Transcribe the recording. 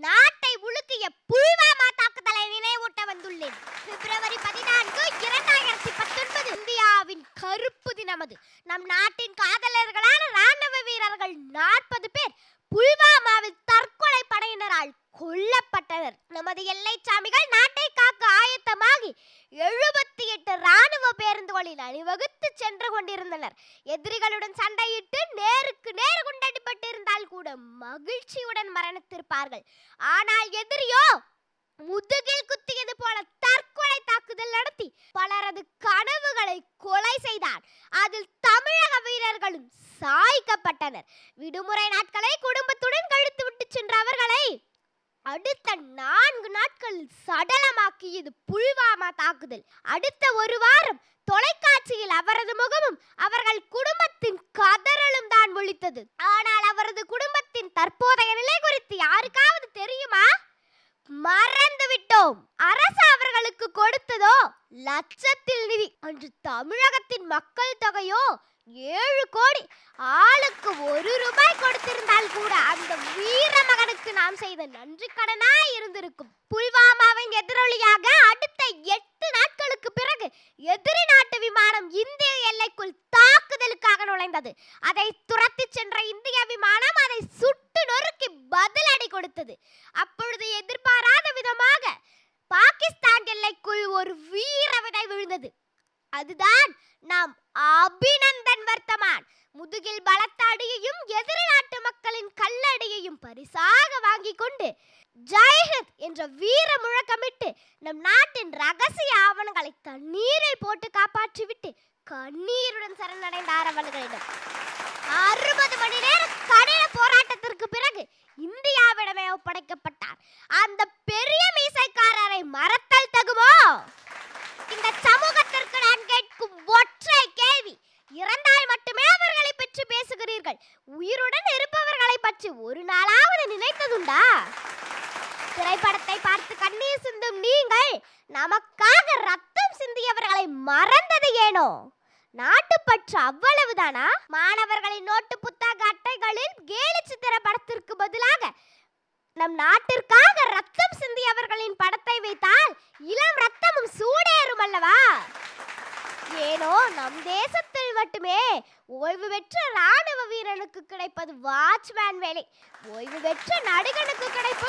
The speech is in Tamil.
நாட்டை உலுக்கிய புல்வாமா தாக்குதலை நினைவூட்ட வந்துள்ளேன். பிப்ரவரி 14, 2019 இந்தியாவின் கருப்பு தினம் அது. நம் நாட்டின் காதலர்களான ராணுவ வீரர்கள் 40 பேர் புல்வாமாவில் தற்கொலை படையினரால் கொல்லப்பட்டனர். நமது எல்லை சாமிகள் நாட்டை காக்க ஆயத்தமாகி 78 ராணுவ பேருந்துகளில் அணிவகுத்து சென்று கொண்டிருந்தனர். எதிரிகளுடன் சண்டையிட்டு நேருக்கு நேர் குண்டடிப்பட்டிருந்தால் கூட மகிழ்ச்சியுடன் மரணித்திருப்பார்கள். ஆனால் எதிரியோ முதுகில் குத்தியது போல தற்கொலை தாக்குதல் நடத்தி பலரது கனவுகளை கொலை செய்தார். அதில் தமிழக வீரர்களும் சாய்க்கப்பட்டனர். விடுமுறை நாட்களை குடும்பத்துடன் கழித்து விட்டு சென்ற அவர்களை அடுத்த 4 நாட்களில் சடலமாக்கியது புல்வாமா தாக்குதல். அடுத்த ஒரு வாரம் தொலைக்காட்சியில் அவரது முகமும் அவர்கள் குடும்பத்தின் கதறலும் தான் ஒலித்தது. ஆனால் அவரது குடும்பத்தின் தற்போதைய நிலை குறித்து யாருக்காவது தெரியுமா? மறந்து விட்டோம். அரசு அவர்களுக்கு கொடுத்ததோ லட்சத்தில் நிதி. அன்று தமிழகத்தின் மக்கள் தொகையோ 7 கோடி. ஆளுக்கு 1 ரூபாய் கொடுத்திருந்தால் கூட அந்த வீர மகனுக்கு நாம் செய்த நன்றி கடனாய் இருந்திருக்கும். புல்வாமாவின் எதிரொலியாக அடுத்த 8 நாட்களுக்கு பிறகு எதிரி நாட்டு விமானம் இந்திய எல்லைக்குள் தாக்குதலுக்காக நுழைந்தது. அதை துரத்தி சென்ற இந்திய விமானம் அதை சுட்டு நொறுக்கி பதிலடி கொடுத்தது. அப்பொழுது எதிர்பாராத விதமாக பாகிஸ்தான் எல்லைக்குள் ஒரு வீர விதை விழுந்தது. அதுதான் நாம் அபிநந்தன் வர்த்தமான். முதுகில் பலத்த அடியையும் எதிரி நாட்டு மக்களின் கல்லடியையும் பரிசாக வாங்கி கொண்டு ஜெய்ஹிந்த் என்ற வீர முழக்கமிட்டு நம் நாட்டின் ரகசிய ஆவணங்களை தண்ணீரில் போட்டு காப்பாற்றிவிட்டு கண்ணீருடன் சரணடைந்தார் அவர்களிடம். 60 மணி நேர கடின போராட்டத்திற்கு பிறகு இந்தியாவிடமே ஒப்படைக்கப்பட்டார். அந்த பெரிய மீசைக்காரரை மறத்தல் தகுமோ? இந்த சமூகத்திற்கு நான் கேட்கும் ஒற்றை கேள்வி, இறந்தால் மட்டுமே அவர்களை பற்றி பேசுகிறீர்கள், உயிருடன் இருப்பவர்களை பற்றி ஒரு நாளாவது நினைத்ததுண்டா? திரைப்படத்தை பார்த்து கண்ணீர் சிந்தும் நீங்கள் நமக்காக ரத்தம் சிந்தியவர்களை மறந்தது ஏனோ? நாட்டுப்பற்று அவ்வளவுதானா? மாணவர்களின் நோட்டு புத்தக அட்டைகளில் கேலி சித்திர படத்திற்கு பதிலாக நம் நாட்டிற்காக ரத்தம் சிந்தியவர்களின் படத்தை வைத்தால் இளம் ரத்தமும் சூடேறும் அல்லவா? ஏனோ நம் தேசத்தில் மட்டுமே ஓய்வு பெற்ற ராணுவ வீரனுக்கு கிடைப்பது வாட்ச்மேன் வேலை, ஓய்வு பெற்ற நடிகனுக்கு கிடைப்பது